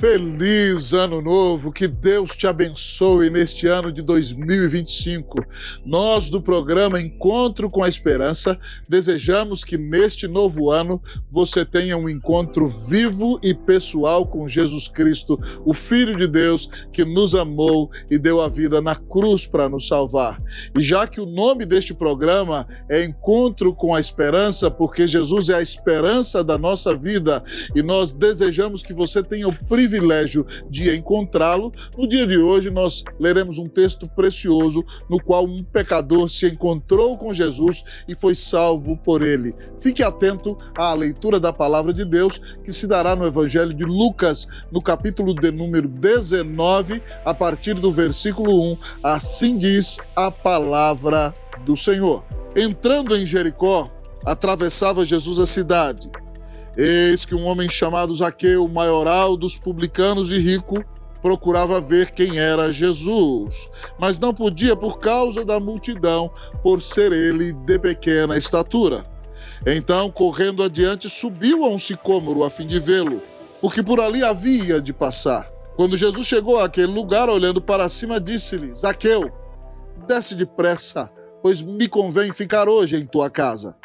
Feliz Ano Novo, que Deus te abençoe neste ano de 2025. Nós do programa Encontro com a Esperança desejamos que neste novo ano você tenha um encontro vivo e pessoal com Jesus Cristo, o Filho de Deus que nos amou e deu a vida na cruz para nos salvar. E já que o nome deste programa é Encontro com a Esperança, porque Jesus é a esperança da nossa vida e nós desejamos que você tenha o privilégio de encontrá-lo. No dia de hoje nós leremos um texto precioso no qual um pecador se encontrou com Jesus e foi salvo por ele. Fique atento à leitura da palavra de Deus que se dará no Evangelho de Lucas, no capítulo de número 19, a partir do versículo 1. Assim diz a palavra do Senhor. Entrando em Jericó, atravessava Jesus a cidade. Eis que um homem chamado Zaqueu, maioral dos publicanos e rico, procurava ver quem era Jesus, mas não podia por causa da multidão, por ser ele de pequena estatura. Então, correndo adiante, subiu a um sicômoro a fim de vê-lo, porque por ali havia de passar. Quando Jesus chegou àquele lugar, olhando para cima, disse-lhe: Zaqueu, desce depressa, pois me convém ficar hoje em tua casa.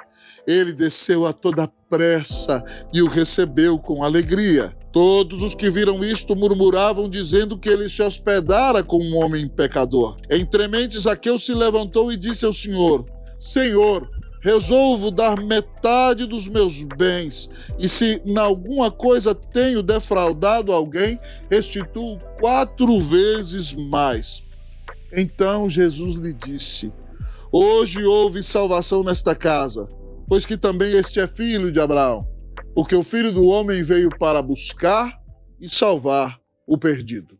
Ele desceu a toda pressa e o recebeu com alegria. Todos os que viram isto murmuravam, dizendo que ele se hospedara com um homem pecador. Entremente, Zaqueu se levantou e disse ao Senhor: Senhor, resolvo dar metade dos meus bens, e se em alguma coisa tenho defraudado alguém, restituo 4 vezes mais. Então Jesus lhe disse: Hoje houve salvação nesta casa, pois que também este é filho de Abraão, porque o Filho do Homem veio para buscar e salvar o perdido.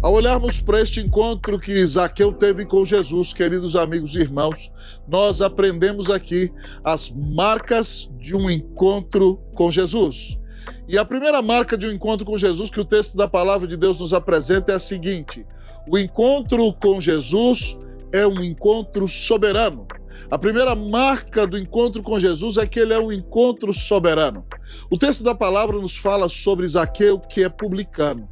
Ao olharmos para este encontro que Zaqueu teve com Jesus, queridos amigos e irmãos, nós aprendemos aqui as marcas de um encontro com Jesus. E a primeira marca de um encontro com Jesus que o texto da palavra de Deus nos apresenta é a seguinte: o encontro com Jesus é um encontro soberano. A primeira marca do encontro com Jesus é que ele é um encontro soberano. O texto da palavra nos fala sobre Zaqueu, que é publicano.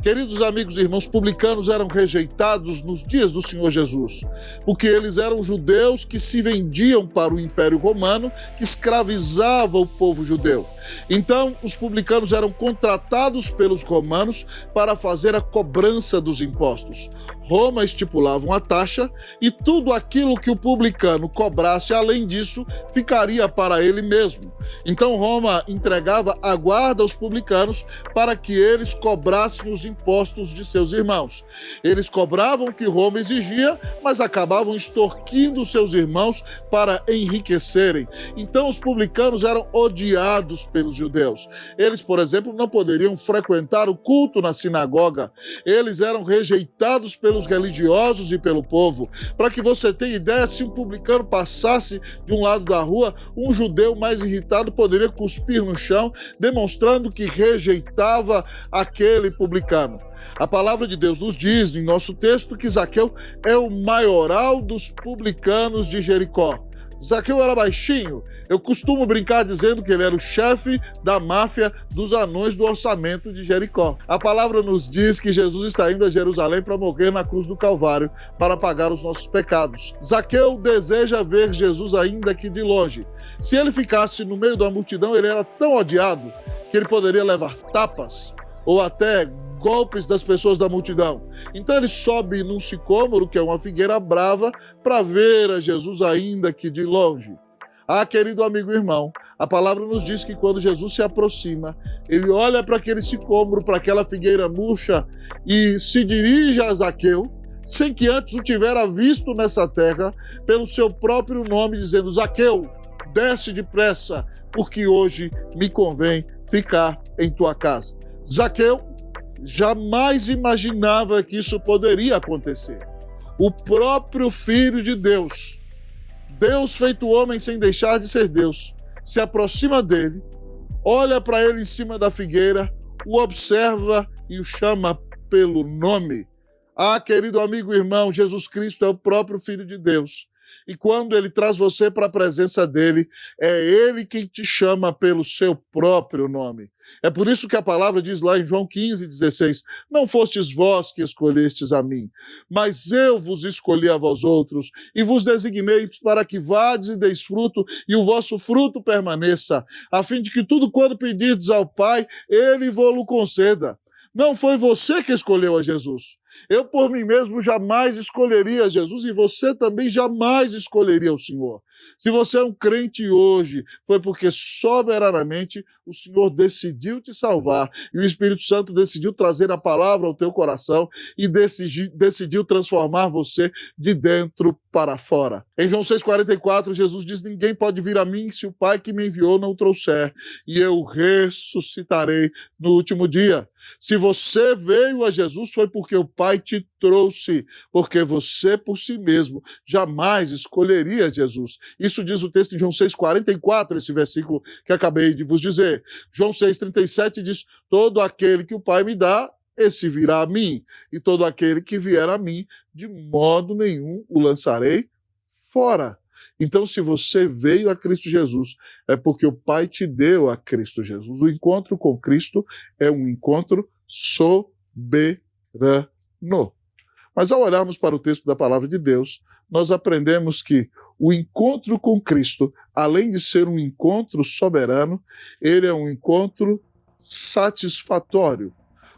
Queridos amigos e irmãos, publicanos eram rejeitados nos dias do Senhor Jesus, porque eles eram judeus que se vendiam para o Império Romano, que escravizava o povo judeu. Então, os publicanos eram contratados pelos romanos para fazer a cobrança dos impostos. Roma estipulava uma taxa e tudo aquilo que o publicano cobrasse, além disso, ficaria para ele mesmo. Então, Roma entregava a guarda aos publicanos para que eles cobrassem os impostos de seus irmãos. Eles cobravam o que Roma exigia, mas acabavam extorquindo seus irmãos para enriquecerem. Então, os publicanos eram odiados pelos judeus. Eles, por exemplo, não poderiam frequentar o culto na sinagoga. Eles eram rejeitados pelos religiosos e pelo povo. Para que você tenha ideia, se um publicano passasse de um lado da rua, um judeu mais irritado poderia cuspir no chão, demonstrando que rejeitava aquele publicano. A palavra de Deus nos diz, em nosso texto, que Zaqueu é o maioral dos publicanos de Jericó. Zaqueu era baixinho. Eu costumo brincar dizendo que ele era o chefe da máfia dos anões do orçamento de Jericó. A palavra nos diz que Jesus está indo a Jerusalém para morrer na cruz do Calvário, para pagar os nossos pecados. Zaqueu deseja ver Jesus ainda que de longe. Se ele ficasse no meio da multidão, ele era tão odiado que ele poderia levar tapas ou até golpes das pessoas da multidão. Então ele sobe num sicômoro, que é uma figueira brava, para ver a Jesus ainda que de longe. Ah, querido amigo e irmão, a palavra nos diz que quando Jesus se aproxima, ele olha para aquele sicômoro, para aquela figueira murcha e se dirige a Zaqueu, sem que antes o tivera visto nessa terra, pelo seu próprio nome, dizendo: Zaqueu, desce depressa, porque hoje me convém ficar em tua casa. Zaqueu jamais imaginava que isso poderia acontecer. O próprio Filho de Deus, Deus feito homem sem deixar de ser Deus, se aproxima dele, olha para ele em cima da figueira, o observa e o chama pelo nome. Ah, querido amigo e irmão, Jesus Cristo é o próprio Filho de Deus. E quando ele traz você para a presença dele, é ele quem te chama pelo seu próprio nome. É por isso que a palavra diz lá em João 15,16, não fostes vós que escolhestes a mim, mas eu vos escolhi a vós outros, e vos designei para que vades e deis fruto, e o vosso fruto permaneça, a fim de que tudo quanto pedirdes ao Pai, ele vos conceda. Não foi você que escolheu a Jesus. Eu, por mim mesmo, jamais escolheria Jesus e você também jamais escolheria o Senhor. Se você é um crente hoje, foi porque soberanamente o Senhor decidiu te salvar e o Espírito Santo decidiu trazer a palavra ao teu coração e decidiu transformar você de dentro para fora. Em João 6,44, Jesus diz, ninguém pode vir a mim se o Pai que me enviou não o trouxer, e eu ressuscitarei no último dia. Se você veio a Jesus, foi porque o Pai te trouxe, porque você por si mesmo jamais escolheria Jesus. Isso diz o texto de João 6,44, esse versículo que acabei de vos dizer. João 6,37 diz, todo aquele que o Pai me dá, esse virá a mim, e todo aquele que vier a mim, de modo nenhum o lançarei fora. Então, se você veio a Cristo Jesus, é porque o Pai te deu a Cristo Jesus. O encontro com Cristo é um encontro soberano. Mas ao olharmos para o texto da palavra de Deus, nós aprendemos que o encontro com Cristo, além de ser um encontro soberano, ele é um encontro satisfatório.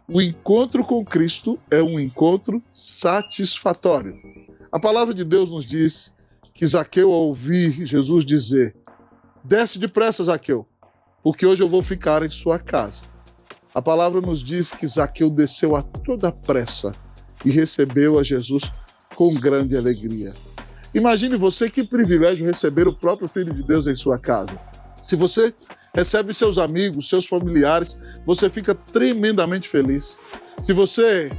O encontro com Cristo é um encontro satisfatório. A palavra de Deus nos diz que Zaqueu, ao ouvir Jesus dizer, desce depressa, Zaqueu, porque hoje eu vou ficar em sua casa. A palavra nos diz que Zaqueu desceu a toda pressa e recebeu a Jesus com grande alegria. Imagine você que privilégio receber o próprio Filho de Deus em sua casa. Se você recebe seus amigos, seus familiares, você fica tremendamente feliz. Se você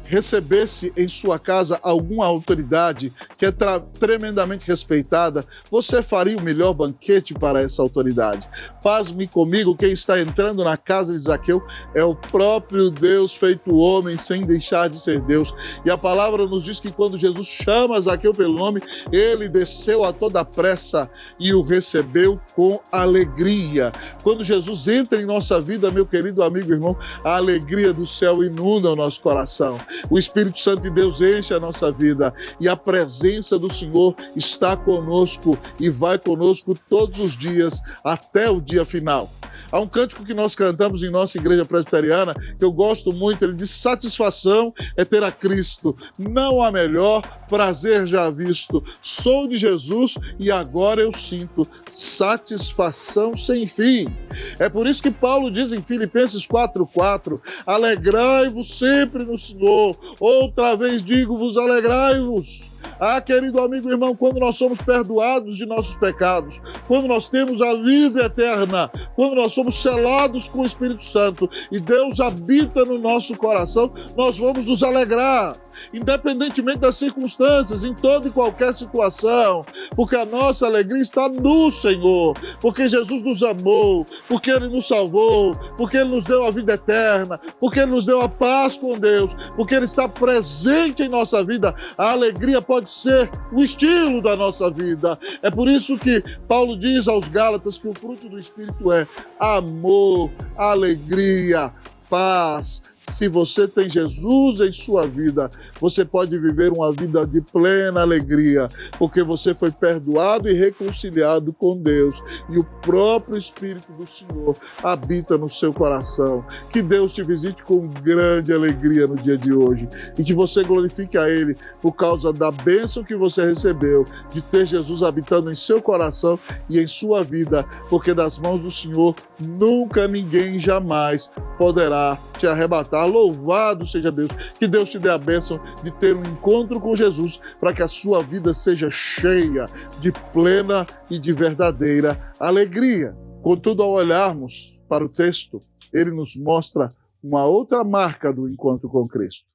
recebesse em sua casa alguma autoridade que é tremendamente respeitada, você faria o melhor banquete para essa autoridade. Pasme comigo, quem está entrando na casa de Zaqueu é o próprio Deus feito homem, sem deixar de ser Deus. E a palavra nos diz que quando Jesus chama Zaqueu pelo nome, ele desceu a toda pressa e o recebeu com alegria. Quando Jesus entra em nossa vida, meu querido amigo e irmão, a alegria do céu inunda o nosso coração. O Espírito Santo de Deus enche a nossa vida e a presença do Senhor está conosco e vai conosco todos os dias até o dia final. Há um cântico que nós cantamos em nossa igreja presbiteriana que eu gosto muito, ele diz, satisfação é ter a Cristo, não há melhor prazer já visto. Sou de Jesus e agora eu sinto satisfação sem fim. É por isso que Paulo diz em Filipenses 4,4, alegrai-vos sempre no Senhor. Outra vez digo-vos, alegrai-vos. Ah, querido amigo e irmão, quando nós somos perdoados de nossos pecados, quando nós temos a vida eterna, quando nós somos selados com o Espírito Santo e Deus habita no nosso coração, nós vamos nos alegrar, independentemente das circunstâncias, em toda e qualquer situação, porque a nossa alegria está no Senhor, porque Jesus nos amou, porque Ele nos salvou, porque Ele nos deu a vida eterna, porque Ele nos deu a paz com Deus, porque Ele está presente em nossa vida. A alegria pode ser o estilo da nossa vida. É por isso que Paulo diz aos Gálatas que o fruto do Espírito é amor, alegria, paz. Se você tem Jesus em sua vida, você pode viver uma vida de plena alegria, porque você foi perdoado e reconciliado com Deus, e o próprio Espírito do Senhor habita no seu coração. Que Deus te visite com grande alegria no dia de hoje, e que você glorifique a Ele por causa da bênção que você recebeu, de ter Jesus habitando em seu coração e em sua vida, porque das mãos do Senhor nunca ninguém jamais poderá te arrebatar. Louvado seja Deus, que Deus te dê a bênção de ter um encontro com Jesus, para que a sua vida seja cheia de plena e de verdadeira alegria. Contudo, ao olharmos para o texto, ele nos mostra uma outra marca do encontro com Cristo.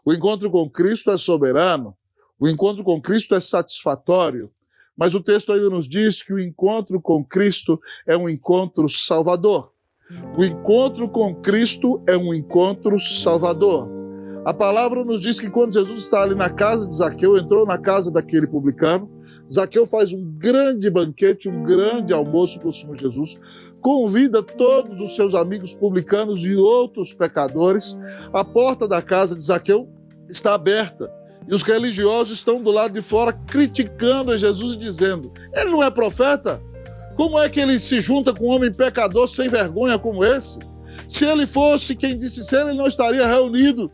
O encontro com Cristo é soberano, o encontro com Cristo é satisfatório, mas o texto ainda nos diz que o encontro com Cristo é um encontro salvador. O encontro com Cristo é um encontro salvador. A palavra nos diz que quando Jesus está ali na casa de Zaqueu, entrou na casa daquele publicano, Zaqueu faz um grande banquete, um grande almoço para o Senhor Jesus, convida todos os seus amigos publicanos e outros pecadores. A porta da casa de Zaqueu está aberta e os religiosos estão do lado de fora criticando a Jesus e dizendo: ele não é profeta? Como é que ele se junta com um homem pecador sem vergonha como esse? Se ele fosse quem disse ser, ele não estaria reunido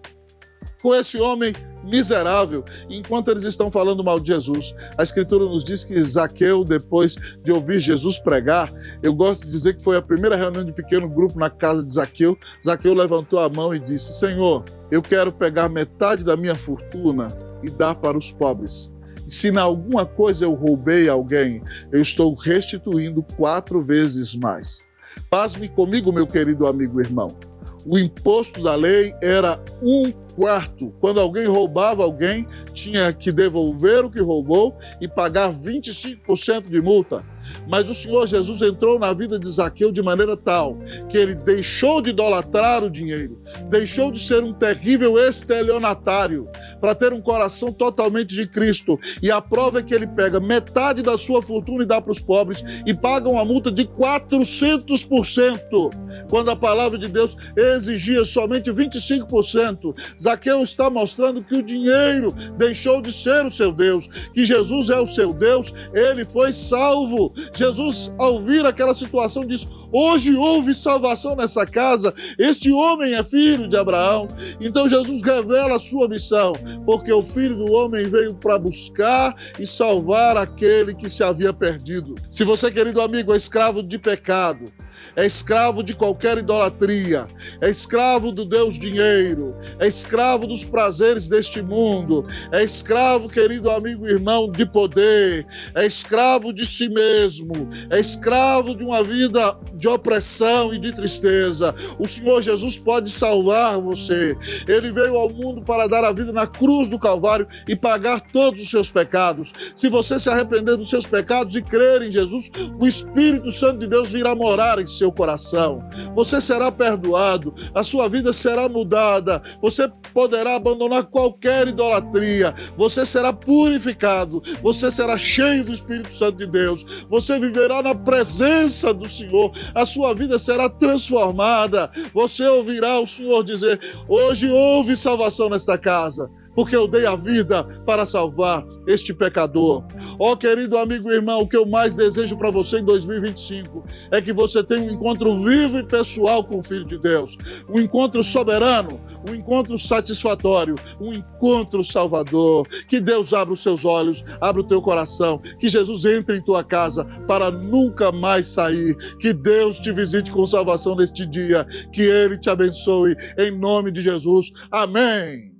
com esse homem miserável. Enquanto eles estão falando mal de Jesus, a Escritura nos diz que Zaqueu, depois de ouvir Jesus pregar, eu gosto de dizer que foi a primeira reunião de pequeno grupo na casa de Zaqueu, Zaqueu levantou a mão e disse: Senhor, eu quero pegar metade da minha fortuna e dar para os pobres. E se em alguma coisa eu roubei alguém, eu estou restituindo 4 vezes mais. Pasme comigo, meu querido amigo e irmão. O imposto da lei era 1/4. Quando alguém roubava alguém, tinha que devolver o que roubou e pagar 25% de multa. Mas o Senhor Jesus entrou na vida de Zaqueu de maneira tal que ele deixou de idolatrar o dinheiro, deixou de ser um terrível estelionatário para ter um coração totalmente de Cristo. E a prova é que ele pega metade da sua fortuna e dá para os pobres e paga uma multa de 400%, quando a palavra de Deus exigia somente 25%. Zaqueu está mostrando que o dinheiro deixou de ser o seu Deus, que Jesus é o seu Deus, ele foi salvo. Jesus, ao ouvir aquela situação, diz: hoje houve salvação nessa casa, este homem é filho de Abraão. Então Jesus revela a sua missão, porque o Filho do Homem veio para buscar e salvar aquele que se havia perdido. Se você, querido amigo, é escravo de pecado, é escravo de qualquer idolatria, é escravo do Deus dinheiro, é escravo dos prazeres deste mundo, é escravo, querido amigo e irmão, de poder, é escravo de si mesmo, é escravo de uma vida de opressão e de tristeza, o Senhor Jesus pode salvar você. Ele veio ao mundo para dar a vida na cruz do Calvário e pagar todos os seus pecados. Se você se arrepender dos seus pecados e crer em Jesus, o Espírito Santo de Deus virá morar em seu coração. Você será perdoado, a sua vida será mudada, você poderá abandonar qualquer idolatria, você será purificado, você será cheio do Espírito Santo de Deus, você viverá na presença do Senhor, a sua vida será transformada. Você ouvirá o Senhor dizer: hoje houve salvação nesta casa, porque eu dei a vida para salvar este pecador. Ó, querido amigo e irmão, o que eu mais desejo para você em 2025 é que você tenha um encontro vivo e pessoal com o Filho de Deus, um encontro soberano, um encontro satisfatório, um encontro salvador. Que Deus abra os seus olhos, abra o teu coração, que Jesus entre em tua casa para nunca mais sair. Que Deus te visite com salvação neste dia, que Ele te abençoe, em nome de Jesus. Amém.